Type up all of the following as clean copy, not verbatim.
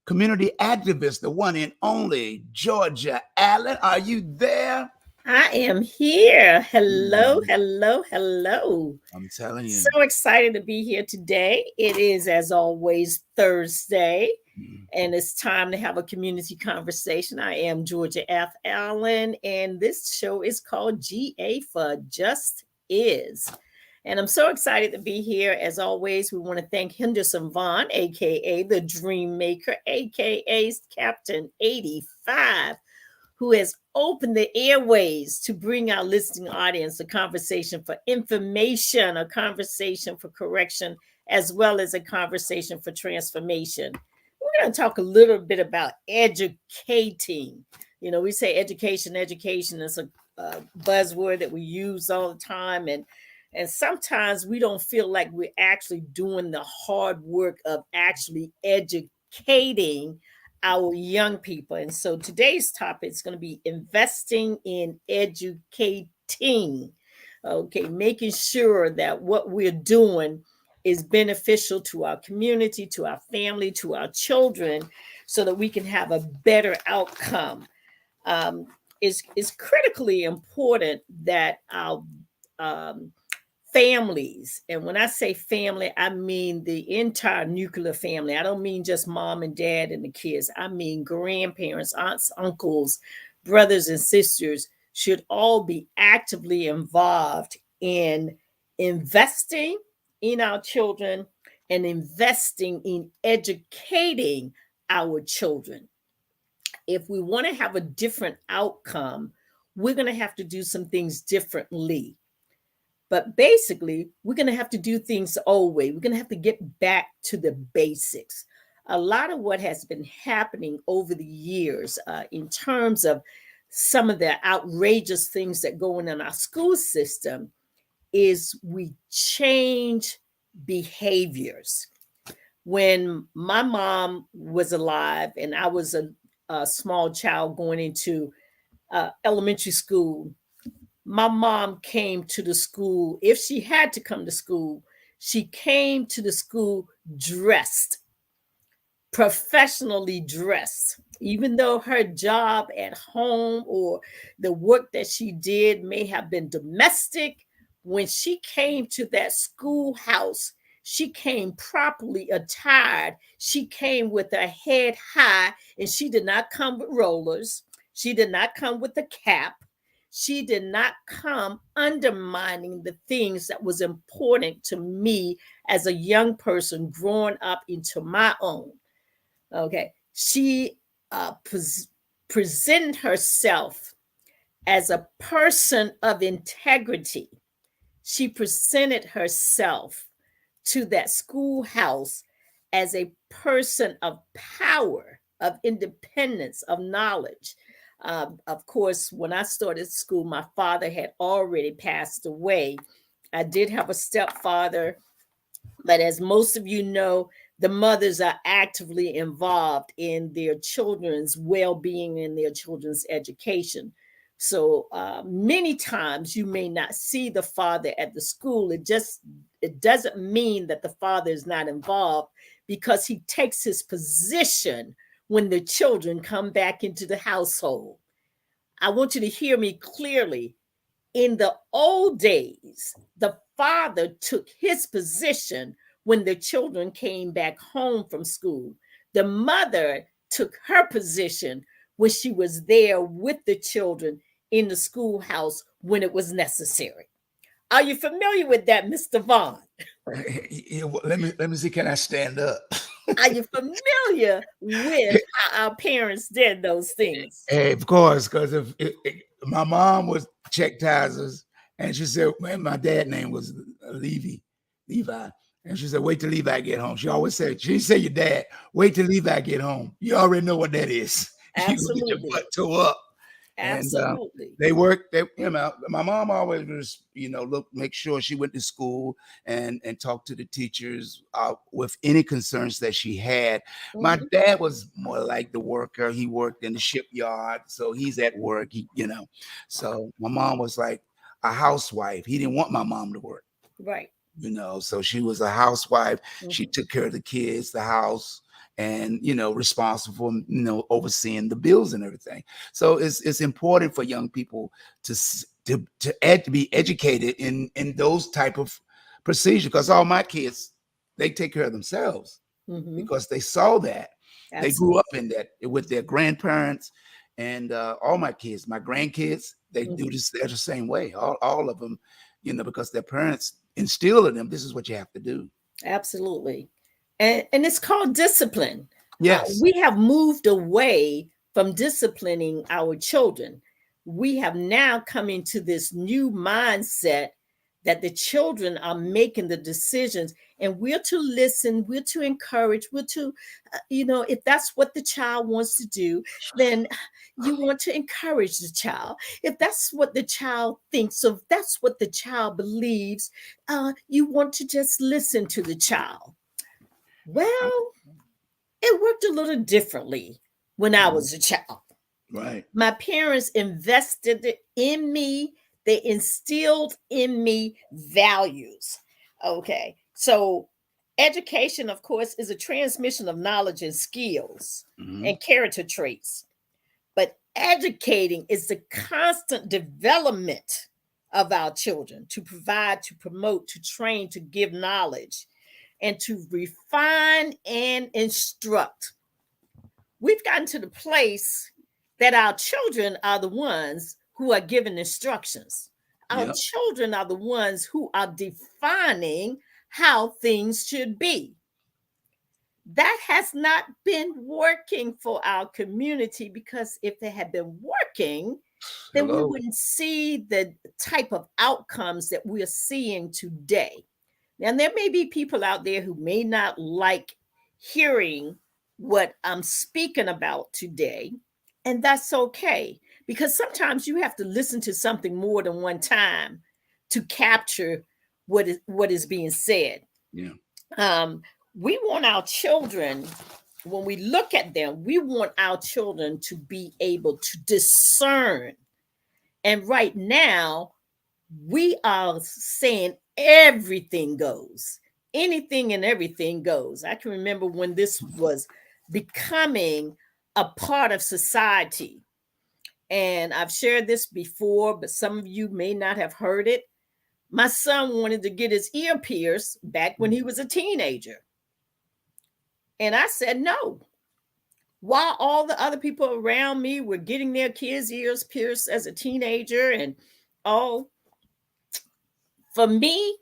community activist, the one and only Georgia Allen. Are you there? I am here. Hello, hello, hello. I'm telling you. So excited to be here today. It is, as always, Thursday, and it's time to have a community conversation. I am Georgia F. Allen, and this show is called GA4JUST-Is. And I'm so excited to be here. As always, we want to thank Henderson Vaughn, aka the Dream Maker, aka Captain 85, who has opened the airways to bring our listening audience a conversation for information, a conversation for correction, as well as a conversation for transformation. We're going to talk a little bit about educating. You know, we say education is a buzzword that we use all the time. And sometimes we don't feel like we're actually doing the hard work of actually educating our young people. And so today's topic is going to be investing in educating. Okay, making sure that what we're doing is beneficial to our community, to our family, to our children, so that we can have a better outcome. It's critically important that our families, and when I say family, I mean the entire nuclear family. I don't mean just mom and dad and the kids. I mean grandparents, aunts, uncles, brothers and sisters should all be actively involved in investing in our children and investing in educating our children. If we want to have a different outcome, we're going to have to do some things differently. But basically, we're going to have to do things the old way. We're going to have to get back to the basics. A lot of what has been happening over the years in terms of some of the outrageous things that go on in our school system is we change behaviors. When my mom was alive and I was a small child going into elementary school, my mom came to the school. If she had to come to school, she came to the school dressed, professionally dressed, even though her job at home or the work that she did may have been domestic. When she came to that schoolhouse, she came properly attired. She came with her head high, and she did not come with rollers. She did not come with a cap. She did not come undermining the things that was important to me as a young person growing up into my own. Okay. She presented herself as a person of integrity. She presented herself to that schoolhouse as a person of power, of independence, of knowledge. Of course, when I started school, my father had already passed away. I did have a stepfather, but as most of you know, the mothers are actively involved in their children's well-being and their children's education. So many times you may not see the father at the school. It doesn't mean that the father is not involved, because he takes his position when the children come back into the household. I want you to hear me clearly. In the old days, the father took his position when the children came back home from school. The mother took her position when she was there with the children in the schoolhouse when it was necessary. Are you familiar with that, Mr. Vaughn? Let me see. Can I stand up? Are you familiar with how our parents did those things? Hey, of course, because if my mom was check ties, and she said, man, my dad's name was Levi, and she said, wait till Levi get home. She always said, she didn't say your dad, wait till Levi get home. You already know what that is. Absolutely. You get your butt tore up. Absolutely. And they worked. My mom always was, make sure she went to school and talked to the teachers with any concerns that she had. Mm-hmm. My dad was more like the worker. He worked in the shipyard, so he's at work. So my mom was like a housewife. He didn't want my mom to work. Right. you know. So she was a housewife. She Mhm. took care of the kids, the house, and you know, responsible for, you know, overseeing the bills and everything. So it's important for young people to be educated in those type of procedures, because all my kids, they take care of themselves Mhm. because they saw that. They grew Absolutely. up in that with their grandparents, and all my kids, my grandkids, they do Mhm. this. They're the same way. All of them, you know, because their parents instill in them, this is what you have to do. Absolutely. And it's called discipline. Yes. We have moved away from disciplining our children. We have now come into this new mindset that the children are making the decisions, and we're to listen, we're to encourage, we're to, if that's what the child wants to do, then you want to encourage the child. If that's what the child thinks of, that's what the child believes, you want to just listen to the child. Well, it worked a little differently when I Mhm. was a child. Right. My parents invested in me, they instilled in me values. Okay. So, education, of course, is a transmission of knowledge and skills Hmm. and character traits. But educating is the constant development of our children to provide, to promote, to train, to give knowledge, and to refine and instruct. We've gotten to the place that our children are the ones who are giving instructions. Our Yep. children are the ones who are defining how things should be. That has not been working for our community, because if it had been working, then we Hello. wouldn't see the type of outcomes that we're seeing today. Now, there may be people out there who may not like hearing what I'm speaking about today, and that's okay, because sometimes you have to listen to something more than one time to capture what is being said. Yeah. Um, we want our children, when we look at them, we want our children to be able to discern. And right now, we are saying everything goes. Anything and everything goes. I can remember when this was becoming a part of society. And I've shared this before, but some of you may not have heard it. My son wanted to get his ear pierced back when he was a teenager. And I said no. While all the other people around me were getting their kids' ears pierced as a teenager, and all, for me,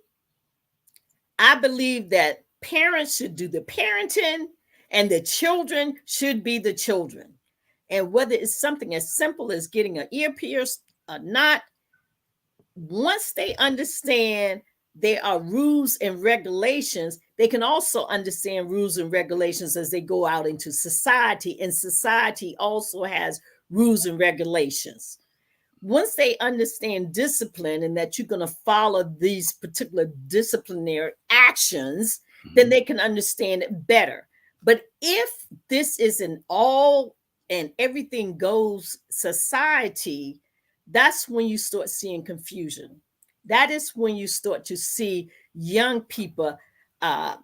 I believe that parents should do the parenting and the children should be the children. And whether it's something as simple as getting an ear pierced or not, once they understand there are rules and regulations, they can also understand rules and regulations as they go out into society. And society also has rules and regulations. Once they understand discipline and that you're going to follow these particular disciplinary actions, then Hmm. they can understand it better. But if this is an all and everything goes society, that's when you start seeing confusion. That is when you start to see young people uh,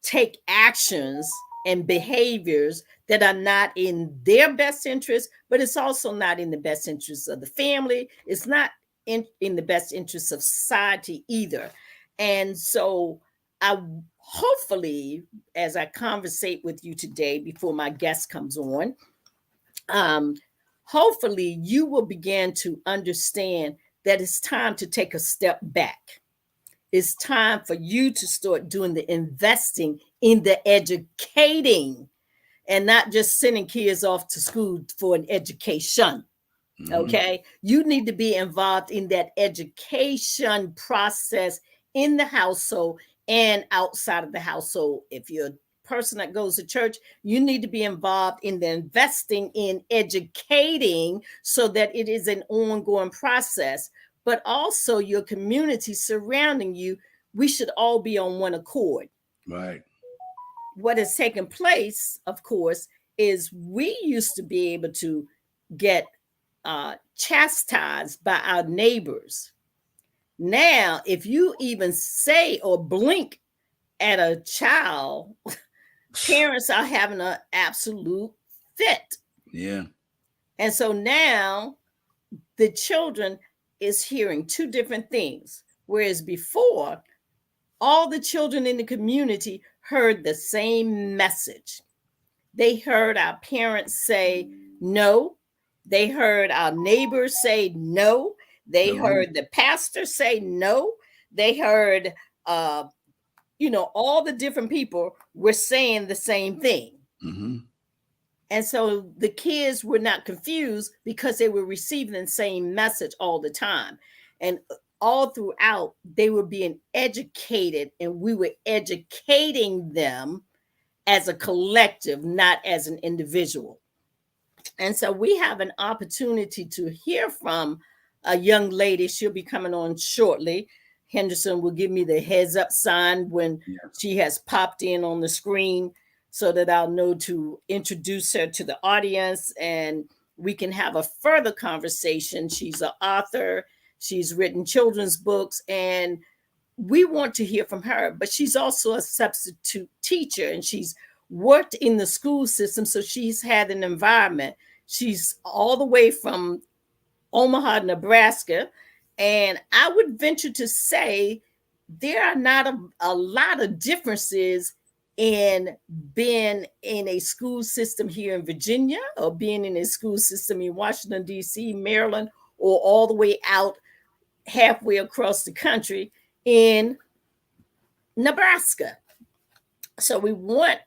take actions and behaviors that are not in their best interest, but it's also not in the best interest of the family. It's not in the best interest of society either. And so I hopefully, as I conversate with you today before my guest comes on, um, hopefully you will begin to understand that it's time to take a step back. It's time for you to start doing the investing in the educating, and not just sending kids off to school for an education. Hmm. Okay. You need to be involved in that education process in the household and outside of the household. If you're a person that goes to church, you need to be involved in the investing in educating so that it is an ongoing process. But also your community surrounding you, we should all be on one accord. Right. What has taken place, of course, is we used to be able to get chastised by our neighbors. Now, if you even say or blink at a child, parents are having an absolute fit. Yeah. And so now the children is hearing two different things. Whereas before, all the children in the community heard the same message. They heard our parents say no. They heard our neighbors say no. They No. heard the pastor say no. They heard, all the different people were saying the same thing. Mm-hmm. And so the kids were not confused because they were receiving the same message all the time. And all throughout, they were being educated, and we were educating them as a collective, not as an individual. And so we have an opportunity to hear from a young lady. She'll be coming on shortly. Henderson will give me the heads up sign when she has popped in on the screen so that I'll know to introduce her to the audience and we can have a further conversation. She's an author. She's written children's books, and we want to hear from her. But she's also a substitute teacher, and she's worked in the school system. So she's had an environment. She's all the way from Omaha, Nebraska. And I would venture to say there are not a lot of differences in being in a school system here in Virginia or being in a school system in Washington, D.C., Maryland, or all the way out halfway across the country in Nebraska. So we want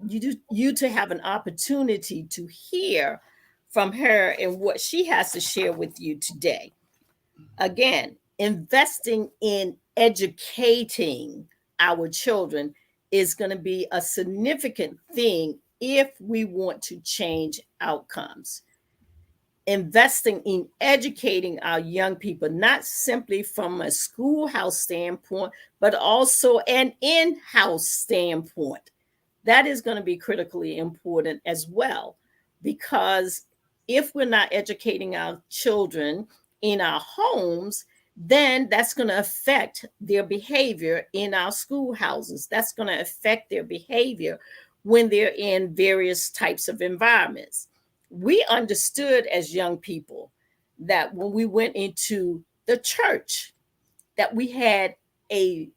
you to have an opportunity to hear from her and what she has to share with you today. Again, investing in educating our children is going to be a significant thing if we want to change outcomes. Investing in educating our young people, not simply from a schoolhouse standpoint, but also an in-house standpoint. That is going to be critically important as well, because if we're not educating our children in our homes, then that's going to affect their behavior in our schoolhouses. That's going to affect their behavior when they're in various types of environments. We understood as young people that when we went into the church, that we had a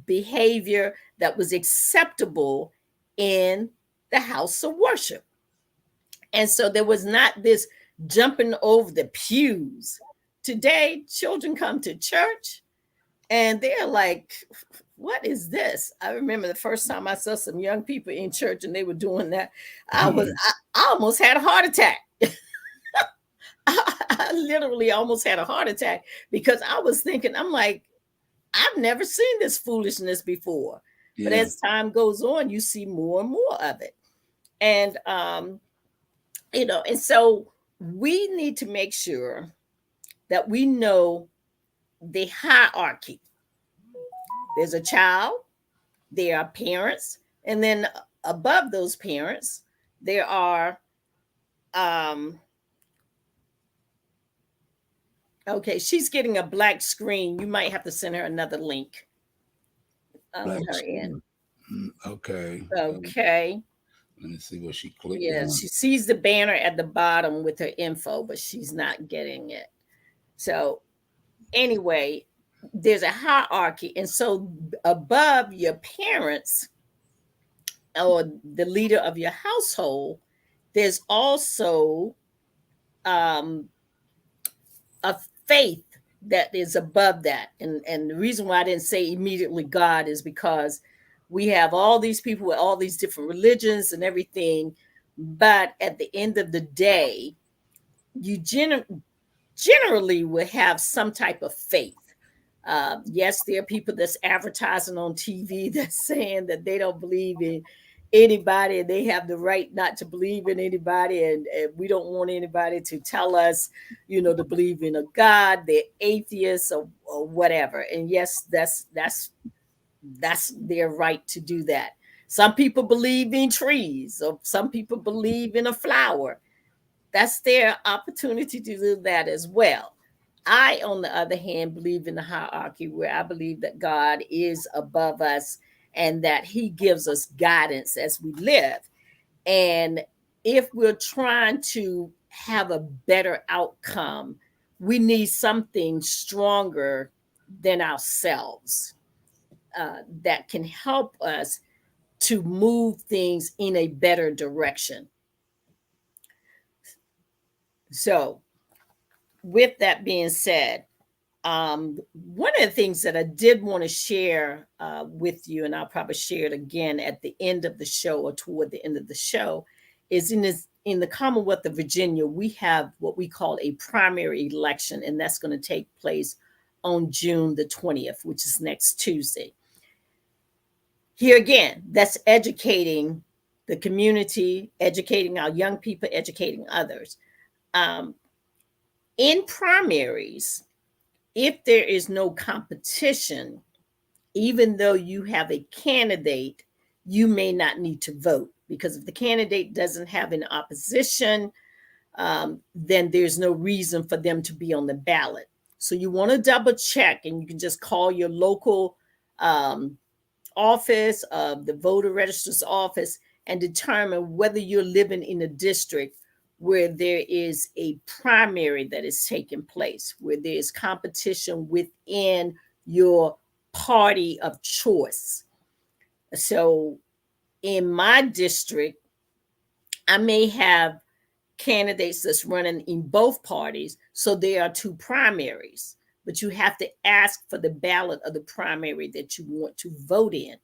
behavior that was acceptable in the house of worship. And so there was not this jumping over the pews. Today, children come to church and they're like, what is this? I remember the first time I saw some young people in church and they were doing that. I almost had a heart attack. I literally almost had a heart attack because I was thinking, I'm like, I've never seen this foolishness before. Yeah. But as time goes on, you see more and more of it. And, and so we need to make sure that we know the hierarchy. There's a child, there are parents, and then above those parents, there are, okay, she's getting a black screen. You might have to send her another link. Her in. Okay. Okay. Let me see what she clicked on. Yeah, she sees the banner at the bottom with her info, but she's not getting it. So anyway, there's a hierarchy. And so above your parents or the leader of your household, there's also a faith that is above that. And the reason why I didn't say immediately God is because we have all these people with all these different religions and everything. But at the end of the day, you generally will have some type of faith. Yes, there are people that's advertising on TV that's saying that they don't believe in anybody and they have the right not to believe in anybody, and we don't want anybody to tell us, to believe in a God. They're atheists or whatever. And yes, that's their right to do that. Some people believe in trees, or some people believe in a flower. That's their opportunity to do that as well. I, on the other hand, believe in the hierarchy, where I believe that God is above us and that he gives us guidance as we live. And if we're trying to have a better outcome, we need something stronger than ourselves that can help us to move things in a better direction. So, with that being said, one of the things that I did want to share with you, and I'll probably share it again at the end of the show or toward the end of the show, is in the Commonwealth of Virginia, we have what we call a primary election, and that's going to take place on June the 20th, which is next Tuesday. Here again, that's educating the community, educating our young people, educating others. In primaries, if there is no competition, even though you have a candidate, you may not need to vote, because if the candidate doesn't have an opposition, then there's no reason for them to be on the ballot. So you want to double check, and you can just call your local office of the voter registrar's office and determine whether you're living in a district where there is a primary that is taking place, where there is competition within your party of choice. So in my district, I may have candidates that's running in both parties. So there are two primaries, but you have to ask for the ballot of the primary that you want to vote in.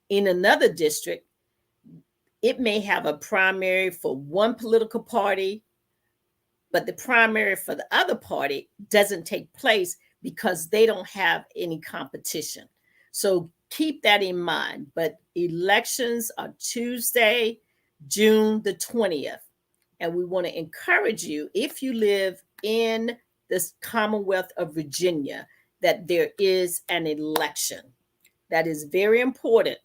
In another district, it may have a primary for one political party, but the primary for the other party doesn't take place because they don't have any competition. So keep that in mind. But elections are Tuesday, June the 20th. And we want to encourage you, if you live in this Commonwealth of Virginia, that there is an election. That is very important,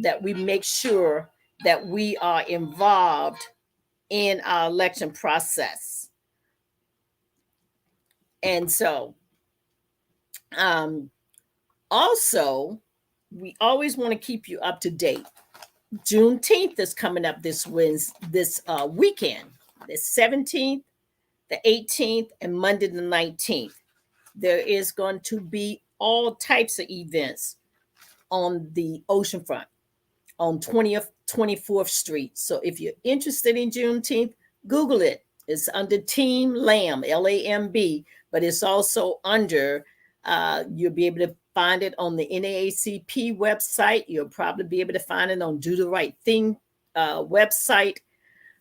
that we make sure that we are involved in our election process. And so, also, we always want to keep you up to date. Juneteenth is coming up this weekend, the 17th, the 18th, and Monday the 19th. There is going to be all types of events on the oceanfront on 20th, 24th Street. So if you're interested in Juneteenth, Google it. It's under Team Lamb, LAMB, but it's also under, you'll be able to find it on the NAACP website. You'll probably be able to find it on Do the Right Thing website.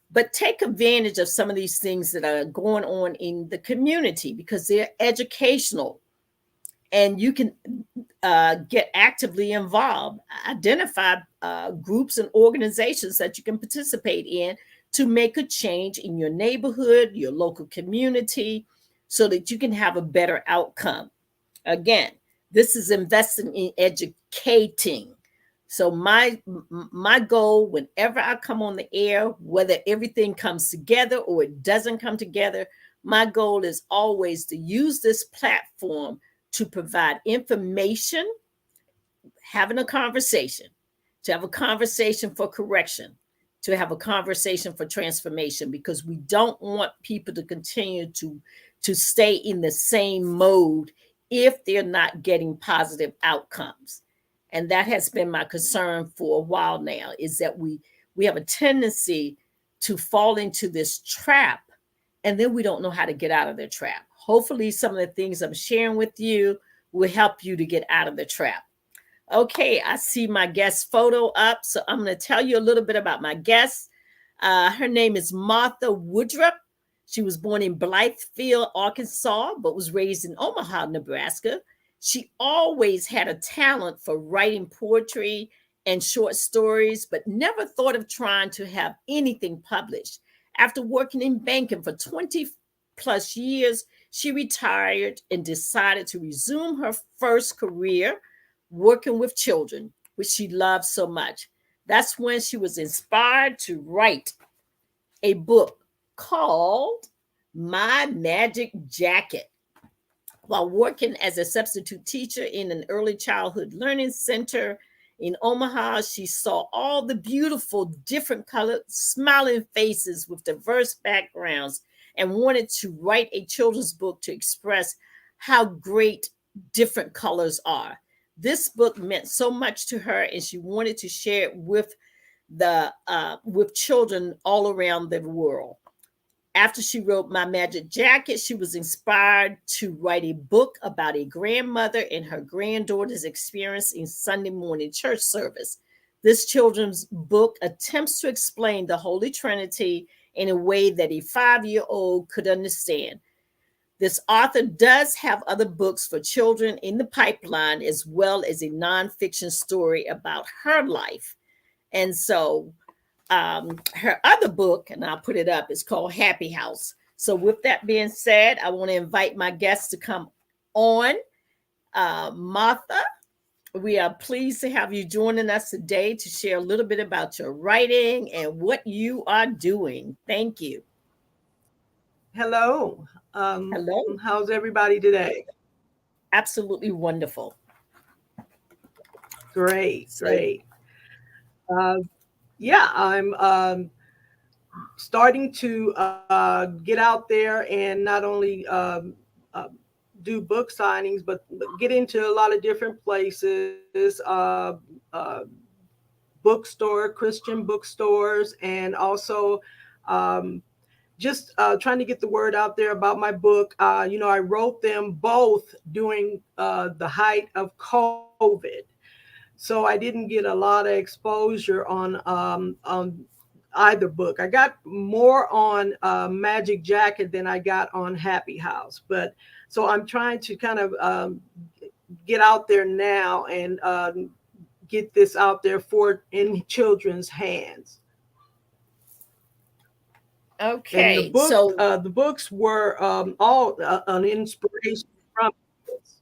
But take advantage of some of these things that are going on in the community because they're educational. And you can get actively involved, identify groups and organizations that you can participate in to make a change in your neighborhood, your local community, so that you can have a better outcome. Again, this is investing in educating. So my goal, whenever I come on the air, whether everything comes together or it doesn't come together, my goal is always to use this platform to provide information, having a conversation, to have a conversation for correction, to have a conversation for transformation, because we don't want people to continue to stay in the same mode if they're not getting positive outcomes. And that has been my concern for a while now, is that we have a tendency to fall into this trap, and then we don't know how to get out of the trap. Hopefully, some of the things I'm sharing with you will help you to get out of the trap. Okay, I see my guest photo up, so I'm going to tell you a little bit about my guest. Her name is Martha Woodruff. She was born in Blythefield, Arkansas, but was raised in Omaha, Nebraska. She always had a talent for writing poetry and short stories, but never thought of trying to have anything published. After working in banking for 20 plus years, she retired and decided to resume her first career working with children, which she loved so much. That's when she was inspired to write a book called My Magic Jacket. While working as a substitute teacher in an early childhood learning center in Omaha, she saw all the beautiful, different colored, smiling faces with diverse backgrounds and wanted to write a children's book to express how great different colors are. This book meant so much to her, and she wanted to share it with children all around the world. After she wrote My Magic Jacket, she was inspired to write a book about a grandmother and her granddaughter's experience in Sunday morning church service. This children's book attempts to explain the Holy Trinity in a way that a 5-year-old could understand. This author does have other books for children in the pipeline, as well as a nonfiction story about her life. And so her other book, and I'll put it up, is called Happy House. So with that being said, I want to invite my guests to come on. Martha, we are pleased to have you joining us today to share a little bit about your writing and what you are doing. Thank you. Hello. Hello. How's everybody today? Absolutely wonderful. Great. Yeah, I'm starting to get out there and not only do book signings, but get into a lot of different places, bookstore, Christian bookstores, and also just trying to get the word out there about my book. I wrote them both during the height of COVID. So I didn't get a lot of exposure on either book. I got more on Magic Jacket than I got on Happy House. But so I'm trying to kind of get out there now and get this out there in children's hands. Okay. And the books were all an inspiration from this.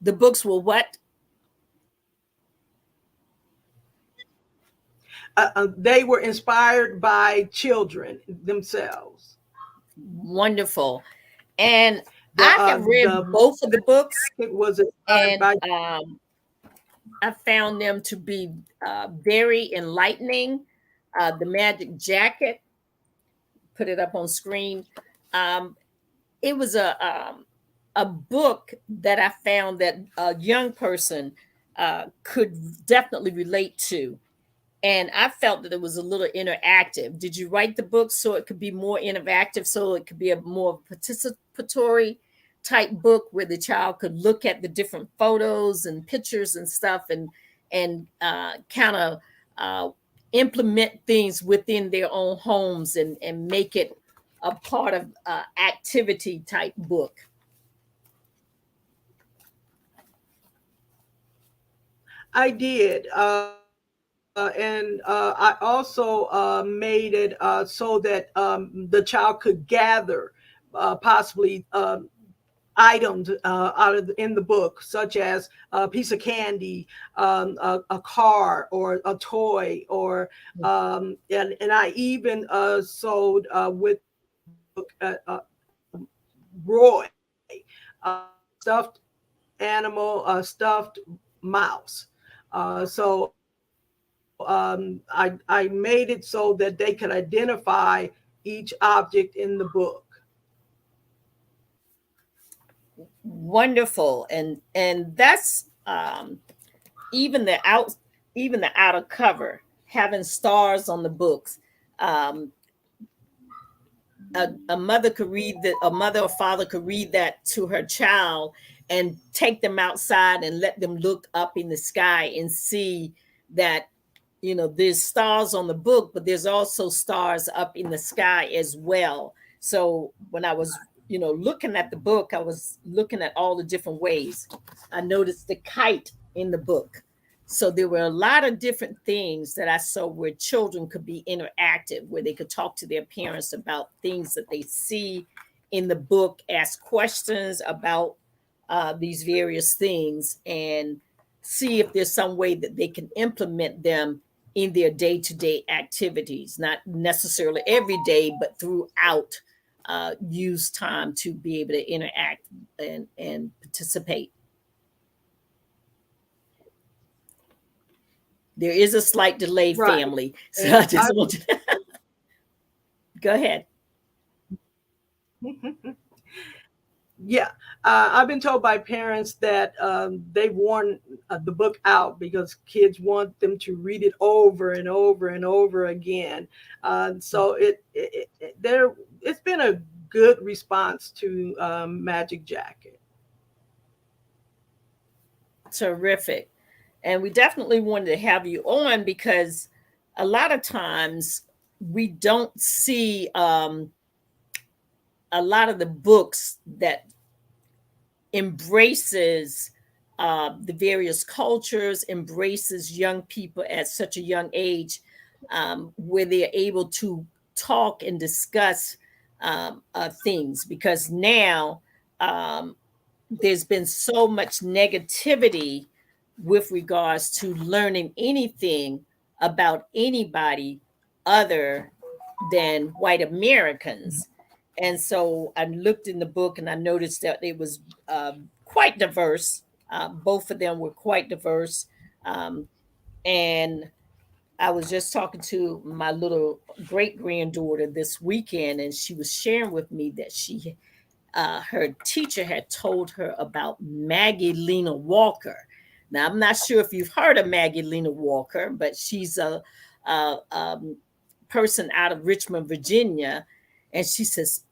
The books were what? They were inspired by children themselves. Wonderful. And I have read both of the books. It was inspired by. I found them to be very enlightening. The Magic Jacket, put it up on screen. It was a book that I found that a young person could definitely relate to. And I felt that it was a little interactive. Did you write the book so it could be more interactive, so it could be a more participatory type book where the child could look at the different photos and pictures and stuff and kind of implement things within their own homes and make it a part of activity type book? I did. And I also made it so that the child could gather possibly items in the book, such as a piece of candy, a car, or a toy, or and I even sold with Roy, stuffed animal, stuffed mouse. So I made it so that they could identify each object in the book. Wonderful. And that's even the outer cover having stars on the books. A mother could read that, a mother or father could read that to her child and take them outside and let them look up in the sky and see that, there's stars on the book, but there's also stars up in the sky as well. So when I was, looking at the book, I was looking at all the different ways. I noticed the kite in the book. So there were a lot of different things that I saw where children could be interactive, where they could talk to their parents about things that they see in the book, ask questions about these various things, and see if there's some way that they can implement them in their day-to-day activities, not necessarily every day, but throughout, use time to be able to interact and participate. There is a slight delay, Right. family. So And I just want to go ahead. Yeah, I've been told by parents that they've worn the book out because kids want them to read it over and over and over again. So it's been a good response to Magic Jacket. Terrific. And we definitely wanted to have you on because a lot of times we don't see a lot of the books that embraces the various cultures, embraces young people at such a young age, where they're able to talk and discuss things. Because now there's been so much negativity with regards to learning anything about anybody other than white Americans. And so I looked in the book and I noticed that it was quite diverse. Both of them were quite diverse. And I was just talking to my little great granddaughter this weekend, and she was sharing with me that her teacher had told her about Maggie Lena Walker. Now, I'm not sure if you've heard of Maggie Lena Walker, but she's a person out of Richmond, Virginia. And she says,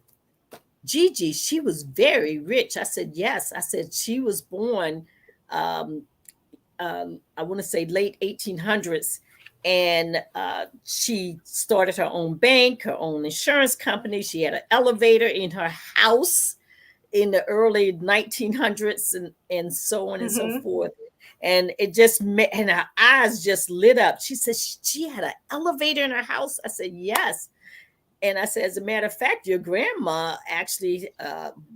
Gigi, she was very rich. I said, yes. I said, she was born, I want to say late 1800s. And she started her own bank, her own insurance company. She had an elevator in her house in the early 1900s and so on and so forth. And it just and her eyes just lit up. She said she had an elevator in her house. I said, yes. And I said, as a matter of fact, your grandma actually,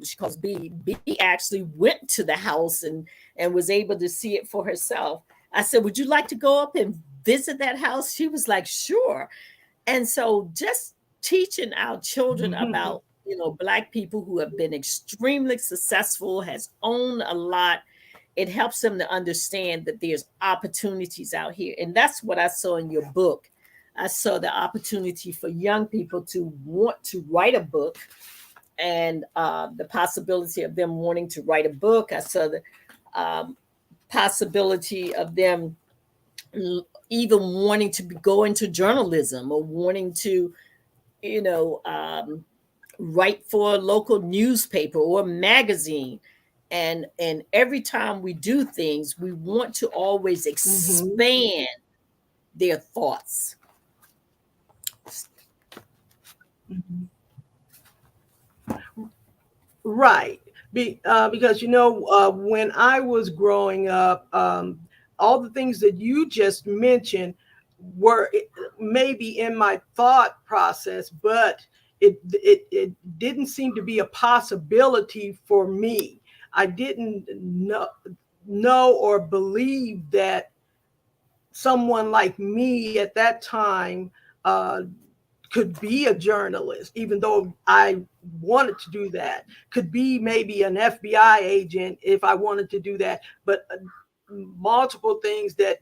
she calls B actually went to the house and was able to see it for herself. I said, would you like to go up and visit that house? She was like, sure. And so just teaching our children about, Black people who have been extremely successful, has owned a lot, it helps them to understand that there's opportunities out here. And that's what I saw in your book. I saw the opportunity for young people to want to write a book and the possibility of them wanting to write a book. I saw the possibility of them even wanting to go into journalism or wanting to, write for a local newspaper or magazine. And every time we do things, we want to always expand their thoughts. Right. Because, when I was growing up, all the things that you just mentioned were maybe in my thought process, but it didn't seem to be a possibility for me. I didn't know or believe that someone like me at that time could be a journalist, even though I wanted to do that. Could be maybe an FBI agent if I wanted to do that. But multiple things that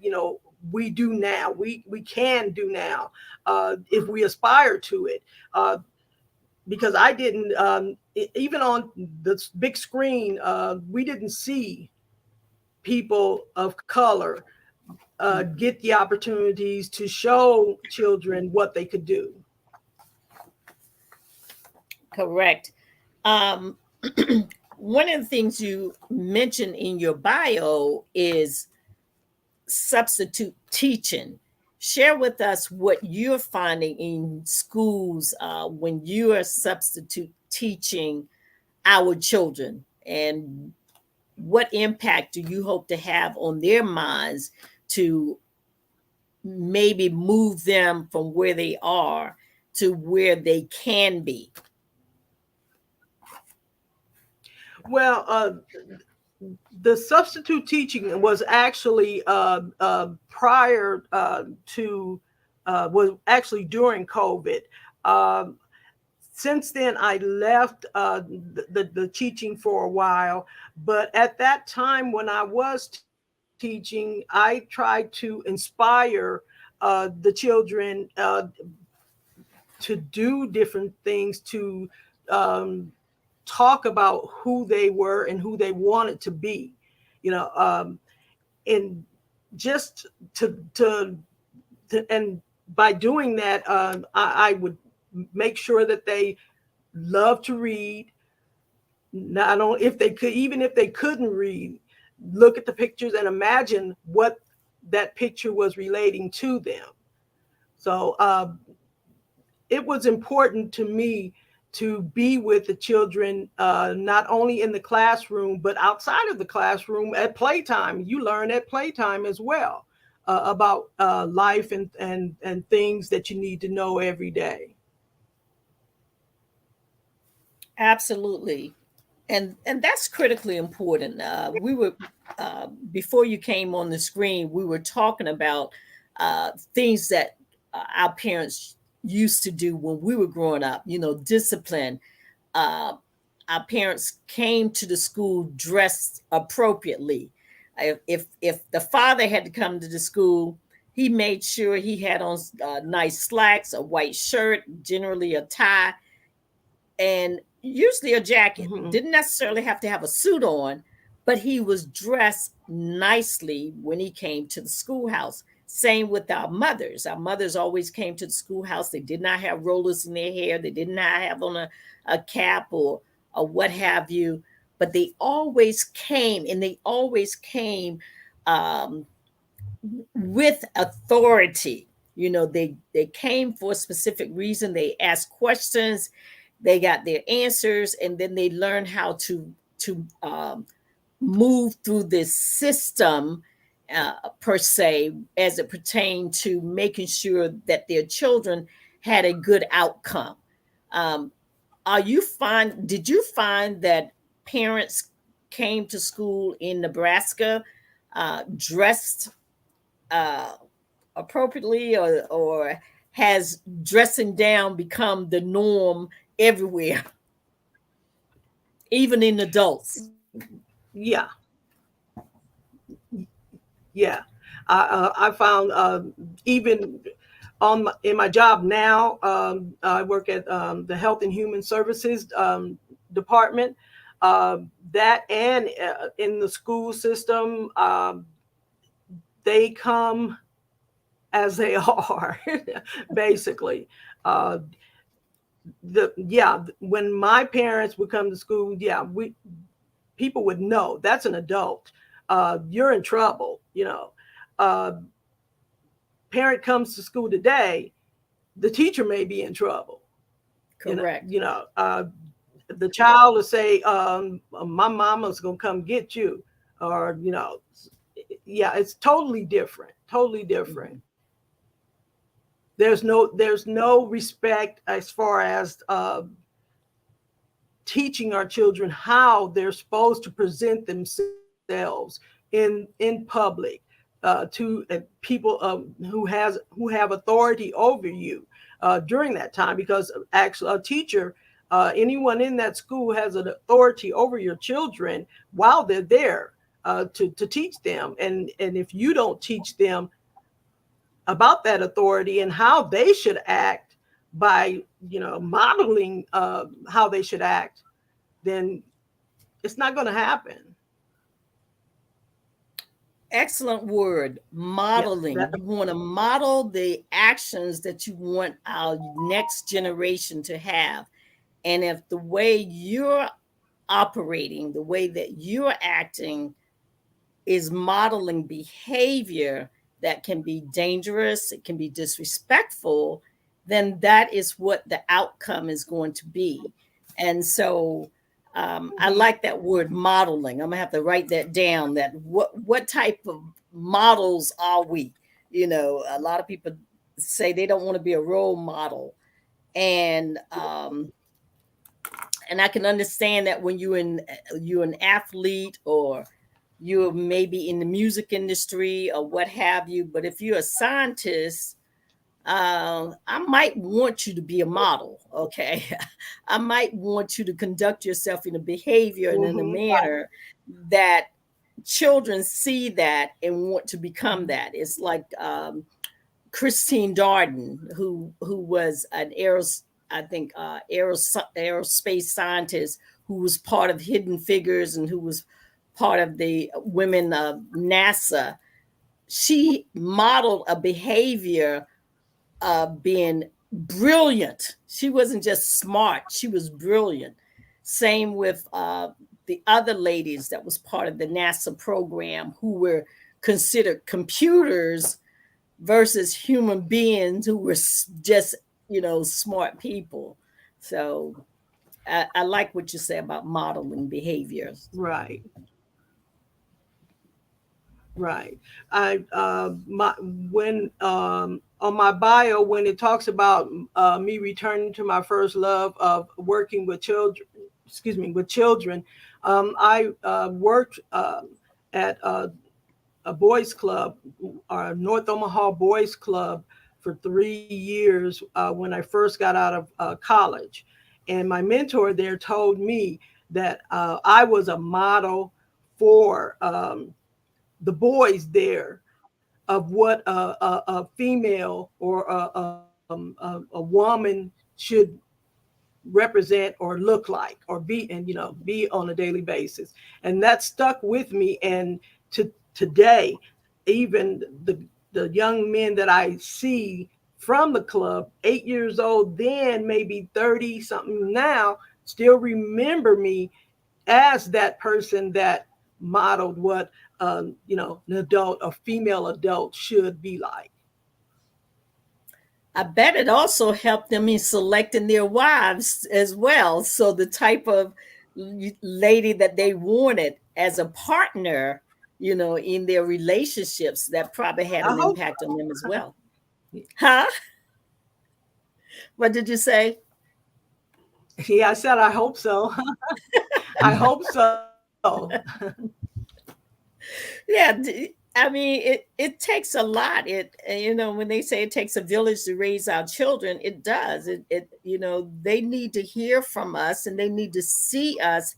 we do now, we can do now if we aspire to it. Because I didn't, even on the big screen, we didn't see people of color get the opportunities to show children what they could do. Correct. One of the things you mentioned in your bio is substitute teaching. Share with us what you're finding in schools when you are substitute teaching our children, and what impact do you hope to have on their minds to maybe move them from where they are to where they can be? Well, The substitute teaching was actually prior to was actually during COVID. Um, since then, I left the teaching for a while, but at that time when I was teaching, I tried to inspire the children to do different things, to um, talk about who they were and who they wanted to be, you know, and just and by doing that, I would make sure that they love to read. Not only if they could, even if they couldn't read, look at the pictures and imagine what that picture was relating to them. So it was important to me to be with the children, not only in the classroom, but outside of the classroom at playtime. You learn at playtime as well about life and things that you need to know every day. Absolutely. And that's critically important. We were before you came on the screen, we were talking about things that our parents used to do when we were growing up. You know, discipline. Uh, our parents came to the school dressed appropriately. If the father had to come to the school, he made sure he had on nice slacks, a white shirt, generally a tie, and usually a jacket. Mhm. Didn't necessarily have to have a suit on, but he was dressed nicely when he came to the schoolhouse. Same with our mothers. Our mothers always came to the schoolhouse. They did not have rollers in their hair. They did not have on a cap or what have you. But they always came, and they always came um, with authority. You know, they came for a specific reason. They asked questions, they got their answers, and then they learned how to move through this system per se, as it pertained to making sure that their children had a good outcome. Um, did you find that parents came to school in Nebraska dressed uh, appropriately, or has dressing down become the norm everywhere, even in adults? Yeah, yeah. I found even in my job now, I work at the Health and Human Services department. That and in the school system, they come as they are, basically. Uh, when my parents would come to school, yeah, we people would know that's an adult. You're in trouble, you know. Uh, Parent comes to school today, the teacher may be in trouble. Correct. The child will say, "My mama's gonna come get you," or yeah, it's totally different. Totally different. Mhm. There's no respect as far as teaching our children how they're supposed to present themselves in public to people who have authority over you during that time, because actually a teacher, anyone in that school has an authority over your children while they're there to teach them, and if you don't teach them about that authority and how they should act by modeling how they should act, then it's not going to happen. Excellent word, Yeah, modeling. that, You want to model the actions that you want our next generation to have. And if the way you're operating, the way that you're acting is modeling behavior that can be dangerous, it can be disrespectful, then that is what the outcome is going to be. And so I mhm. like that word modeling. I'm gonna have to write that down. That what type of models are we? You know, a lot of people say they don't want to be a role model, and And I can understand that when you're an athlete, or you're maybe in the music industry or what have you. But if you're a scientist, I might want you to be a model. Okay. I might want you to conduct yourself in a behavior and in a manner that children see that and want to become that. It's like Christine Darden, who was an aerospace scientist, who was part of Hidden Figures and who was part of the women of NASA. She modeled a behavior of being brilliant. She wasn't just smart, she was brilliant. Same with the other ladies that was part of the NASA program, who were considered computers versus human beings who were just, smart people. So I like what you say about modeling behaviors. Right. Right. I when on my bio, when it talks about me returning to my first love of working with children, I worked at a boys club, North Omaha Boys Club, for 3 years when I first got out of college. And my mentor there told me that I was a model for the boys there of what a female or a woman should represent or look like or be, and be on a daily basis. And that stuck with me. And to today, even the young men that I see from the club, 8 years old then, maybe 30 something now, still remember me as that person that modeled what an adult, a female adult, should be like. I bet it also helped them in selecting their wives as well. So the type of lady that they wanted as a partner, in their relationships, that probably had an impact on them as well. Huh? What did you say? Yeah, I said I hope so. I hope so. Yeah, I mean, it takes a lot. When they say it takes a village to raise our children, it does. They need to hear from us, and they need to see us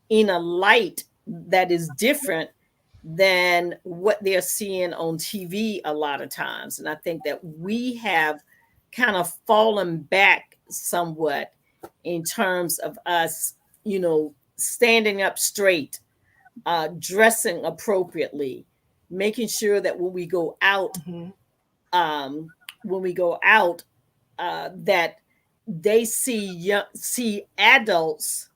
in a light that is different than what they're seeing on TV a lot of times. And I think that we have kind of fallen back somewhat in terms of us, standing up straight, dressing appropriately, making sure that when we go out, that they see adults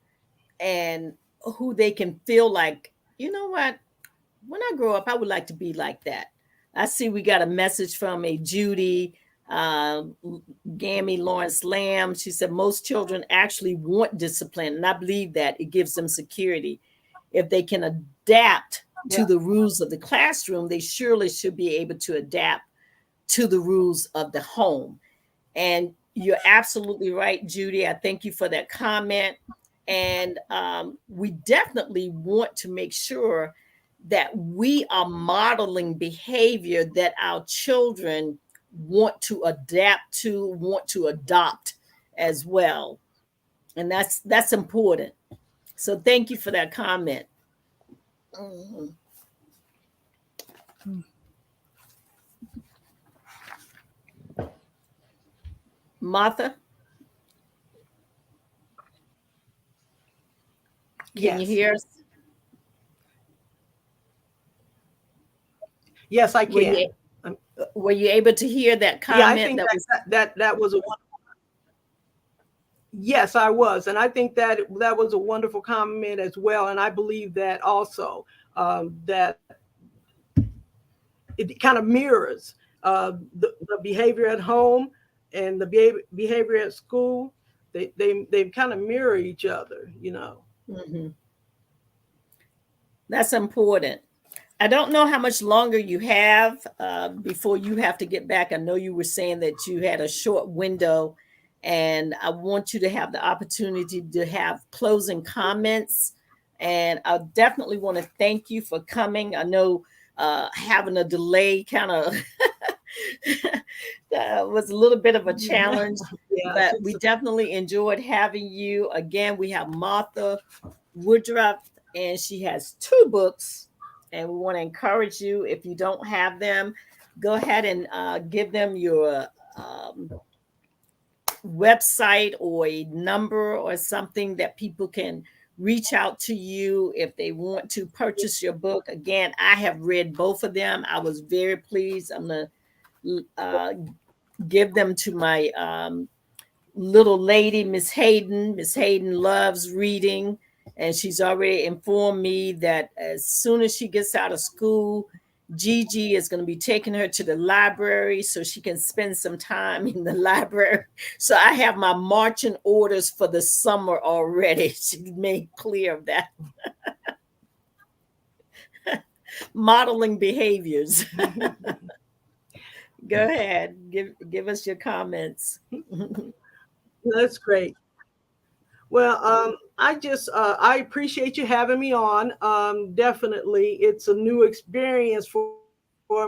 and who they can feel like, you know what, when I grow up, I would like to be like that. I see we got a message from a Judy Gammy Lawrence Lamb. She said most children actually want discipline, and I believe that it gives them security. If they can adapt to the rules of the classroom, they surely should be able to adapt to the rules of the home. And you're absolutely right, Judy. I thank you for that comment. And we definitely want to make sure that we are modeling behavior that our children want to adapt to, want to adopt as well. And that's important. So thank you for that comment. Mm-hmm. Martha? Can you hear us? Yes, I can. Were you able to hear that comment? Yeah, I think that was a wonderful. Yes, I was, and I think that was a wonderful comment as well. And I believe that also that it kind of mirrors the behavior at home and the behavior at school. They kind of mirror each other, Mm-hmm. That's important. I don't know how much longer you have before you have to get back. I know you were saying that you had a short window, And I want you to have the opportunity to have closing comments. And I definitely want to thank you for coming. I know having a delay kind of was a little bit of a challenge, Yeah, but we definitely enjoyed having you. Again, we have Martha Woodruff, and she has 2 books. And we want to encourage you, if you don't have them, go ahead and give them your website or a number or something that people can reach out to you if they want to purchase your book. Again, I have read both of them. I was very pleased. I'm going to give them to my little lady, Miss Hayden. Miss Hayden loves reading, and she's already informed me that as soon as she gets out of school, Gigi is going to be taking her to the library so she can spend some time in the library. So I have my marching orders for the summer already. She made clear of that. Modeling behaviors. Go ahead. Give us your comments. That's great. Well, I appreciate you having me on. Definitely, it's a new experience for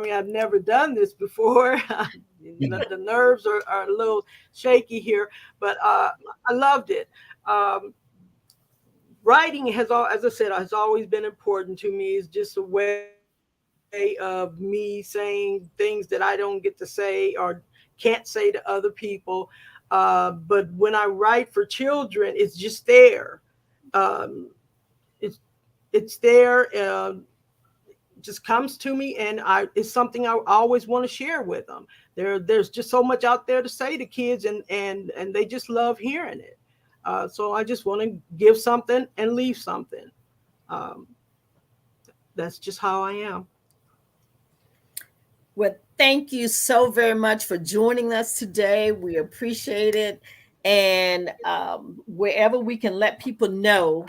me. I've never done this before. The nerves are a little shaky here, but I loved it. Writing has, as I said, has always been important to me. It's just a way of me saying things that I don't get to say or can't say to other people. But when I write for children, it's just there. It's there. Just comes to me, and it's something I always want to share with them. There's just so much out there to say to kids, and they just love hearing it. So I just want to give something and leave something. That's just how I am. Well, thank you so very much for joining us today. We appreciate it. And wherever we can let people know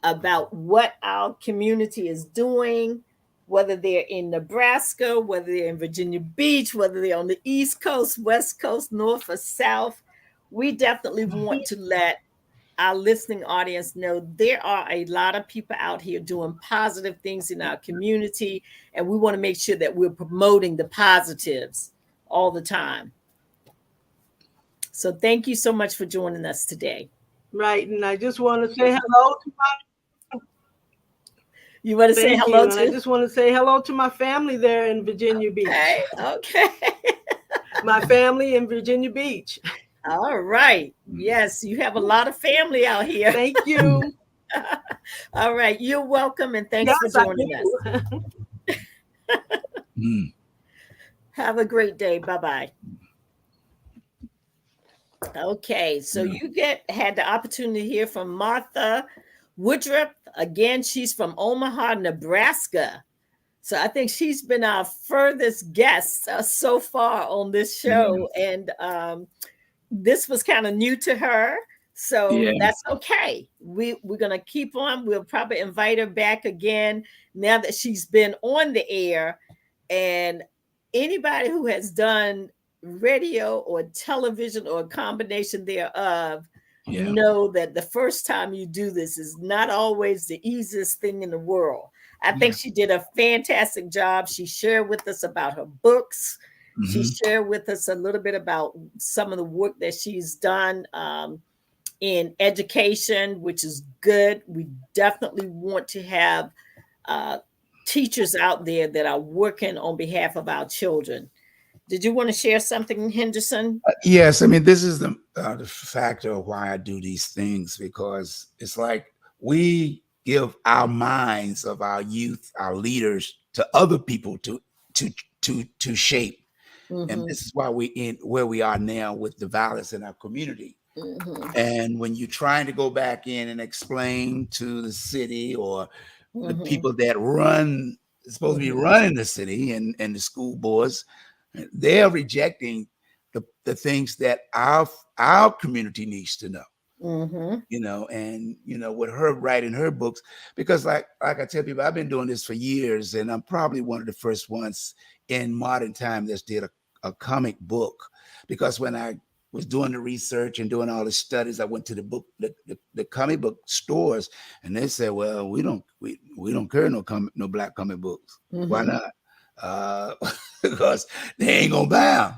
about what our community is doing, whether they're in Nebraska, whether they're in Virginia Beach, whether they're on the East Coast, West Coast, North or South, we definitely want to let our listening audience know there are a lot of people out here doing positive things in our community, and we want to make sure that we're promoting the positives all the time. So thank you so much for joining us today. Right, and I just want to say hello to my. You want to say hello to? And I just want to say hello to my family there in Virginia Beach. Okay. My family in Virginia Beach. All right. Yes, you have a lot of family out here. Thank you. All right. You're welcome, and thanks for joining us. Have a great day. Bye-bye. Okay, so you had the opportunity to hear from Martha Woodruff. Again, she's from Omaha, Nebraska. So I think she's been our furthest guest so far on this show. And this was kind of new to her. So that's okay. We're going to keep on. We'll probably invite her back again now that she's been on the air. And anybody who has done radio or television or a combination thereof know that the first time you do this is not always the easiest thing in the world. I think she did a fantastic job. She shared with us about her books. She shared with us a little bit about some of the work that she's done in education, which is good. We definitely want to have teachers out there that are working on behalf of our children. Did you want to share something, Henderson? Yes. I mean, this is the factor of why I do these things, because it's like we give our minds of our youth, our leaders, to other people to shape. And this is why we in where we are now with the violence in our community. And when you're trying to go back in and explain to the city or the people that run, supposed to be running the city and the school boards, they're rejecting the things that our community needs to know. With her writing her books, because like I tell people, I've been doing this for years, and I'm probably one of the first ones in modern time that's did a comic book, because when was doing the research and doing all the studies, I went to the comic book stores, and they said, "Well, we don't carry no black comic books. Why not? Because they ain't gonna buy them."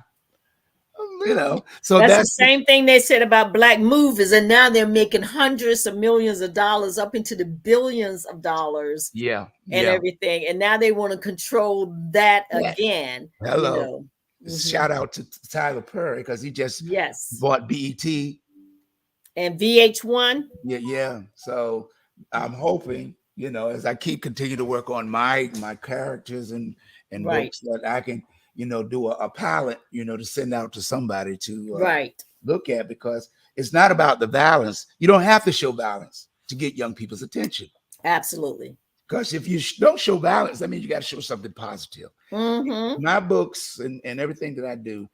So that's the same thing they said about black movies, and now they're making hundreds of millions of dollars, up into the billions of dollars. Yeah, and everything, and now they want to control that again. Hello, shout out to Tyler Perry, because he just bought BET and VH1. Yeah. So I'm hoping, as I continue to work on my characters and books, that I can do a pilot, to send out to somebody to look at, because it's not about the violence. You don't have to show violence to get young people's attention. Absolutely. Because if you don't show violence, that means you got to show something positive. My books and everything that I do,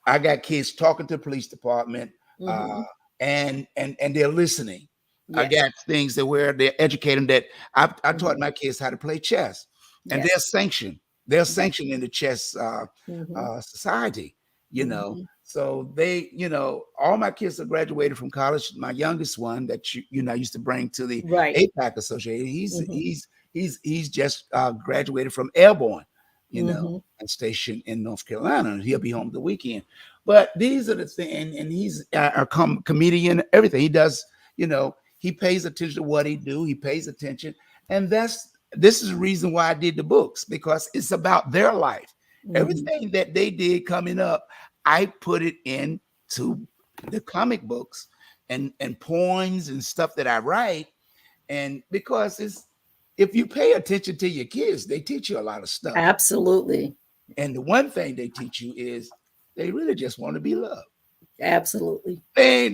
I got kids talking to the police department, and they're listening. I got things where they're educating that I taught my kids how to play chess, and they're sanctioned. They're sanctioned in the chess society, So they, all my kids are graduated from college. My youngest one that I used to bring to the APAC Association, he's just graduated from Airborne, and stationed in North Carolina, and he'll be home the weekend. But these are the things, and he's a comedian. Everything he does, he pays attention to what he do. He pays attention, and this is the reason why I did the books, because it's about their life. Everything that they did coming up, I put it into the comic books and poems and stuff that I write. And because if you pay attention to your kids, they teach you a lot of stuff. Absolutely. And the one thing they teach you is they really just want to be loved. Absolutely. You ain't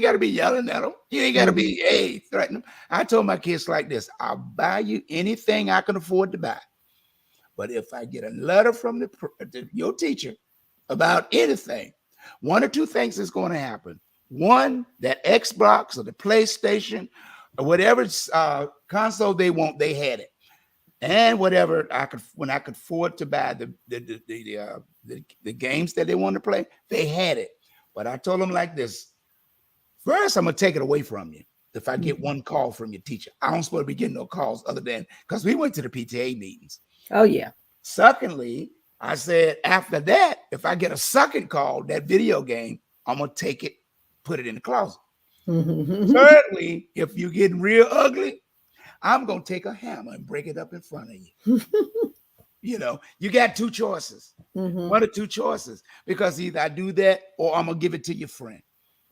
got to be yelling at them. You ain't got to be threatening them. I told my kids like this: I'll buy you anything I can afford to buy. But if I get a letter from your teacher about anything, one or two things is going to happen. One, that Xbox or the PlayStation or whatever console they want, they had it. And whatever when I could afford to buy the games that they wanted to play, they had it. But I told them like this: first, I'm gonna take it away from you. If I get one call from your teacher, I don't supposed to be getting no calls other than because we went to the PTA meetings. Oh yeah. Secondly, I said after that, if I get a second call, that video game, I'm gonna take it, put it in the closet. Thirdly, if you're getting real ugly, I'm gonna take a hammer and break it up in front of you. You got two choices. One or two choices, because either I do that or I'm gonna give it to your friend.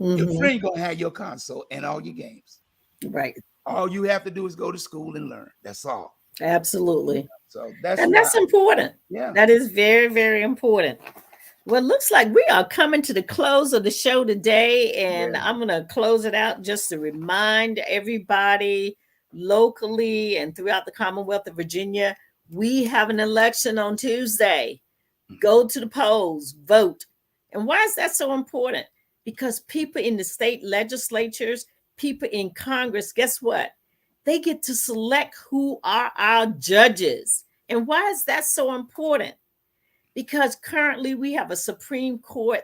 Your friend gonna have your console and all your games. Right. All you have to do is go to school and learn. That's all. Absolutely. So that's important. Yeah. That is very, very important. Well, it looks like we are coming to the close of the show today, and I'm going to close it out just to remind everybody locally and throughout the Commonwealth of Virginia, we have an election on Tuesday. Go to the polls, vote. And why is that so important? Because people in the state legislatures, people in Congress, guess what? They get to select who are our judges. And why is that so important? Because currently we have a Supreme Court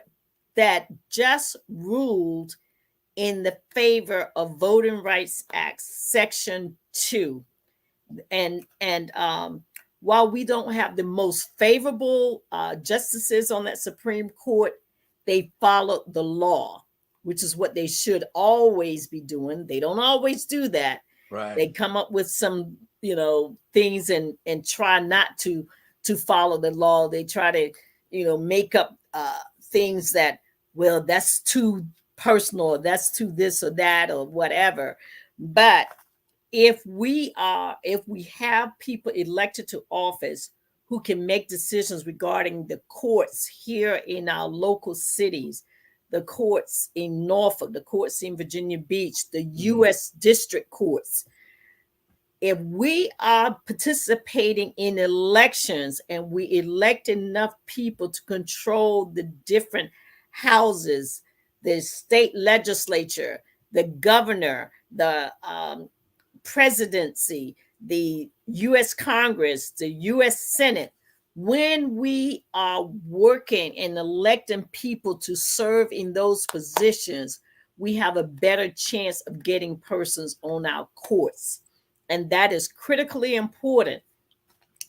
that just ruled in the favor of Voting Rights Act Section 2. And while we don't have the most favorable justices on that Supreme Court, they followed the law, which is what they should always be doing. They don't always do that. Right. They come up with some, things and try not to follow the law. They try to, make up things that, well, that's too personal, or that's too this or that or whatever. But if we have people elected to office who can make decisions regarding the courts here in our local cities, the courts in Norfolk, the courts in Virginia Beach, the U.S. district courts, if we are participating in elections and we elect enough people to control the different houses, the state legislature, the governor, the presidency, the U.S. Congress, the U.S. Senate, when we are working and electing people to serve in those positions, we have a better chance of getting persons on our courts. And that is critically important.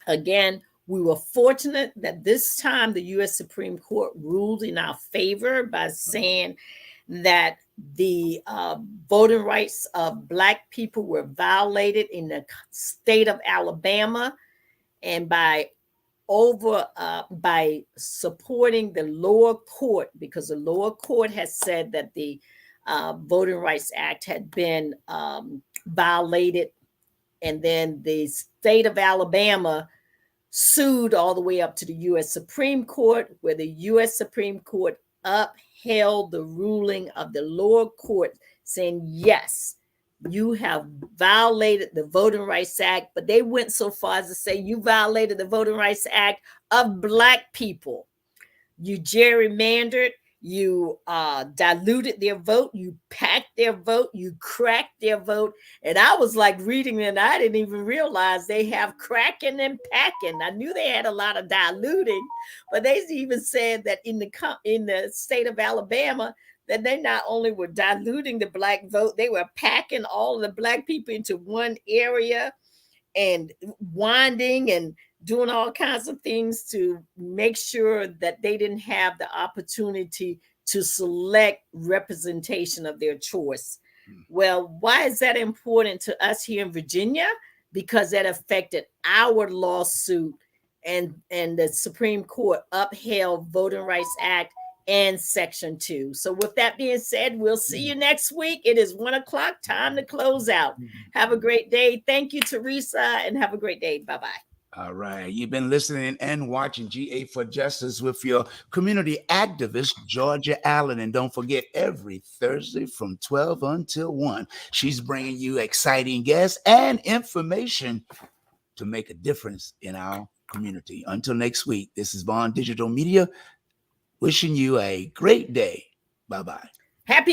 Again, we were fortunate that this time the U.S. Supreme Court ruled in our favor by saying that the voting rights of Black people were violated in the state of Alabama, and by supporting the lower court, because the lower court has said that the Voting Rights Act had been violated, and then the state of Alabama sued all the way up to the U.S. Supreme Court, where the U.S. Supreme Court upheld the ruling of the lower court, saying, yes, you have violated the Voting Rights Act, but they went so far as to say you violated the Voting Rights Act of Black people. You gerrymandered, you diluted their vote, you packed their vote, you cracked their vote. And I was like reading it, and I didn't even realize they have cracking and packing. I knew they had a lot of diluting, but they even said that in the state of Alabama, that they not only were diluting the Black vote, they were packing all of the Black people into one area and winding and doing all kinds of things to make sure that they didn't have the opportunity to select representation of their choice. Well, why is that important to us here in Virginia? Because that affected our lawsuit, and the Supreme Court upheld Voting Rights Act and Section 2. So with that being said, we'll see you next week. It is 1:00, time to close out. Have a great day. Thank you, Teresa, and have a great day. Bye-bye. All right. You've been listening and watching GA for Justice with your community activist, Georgia Allen. And don't forget, every Thursday from 12 until 1, she's bringing you exciting guests and information to make a difference in our community. Until next week, this is Vaughn Digital Media, wishing you a great day. Bye-bye. Happy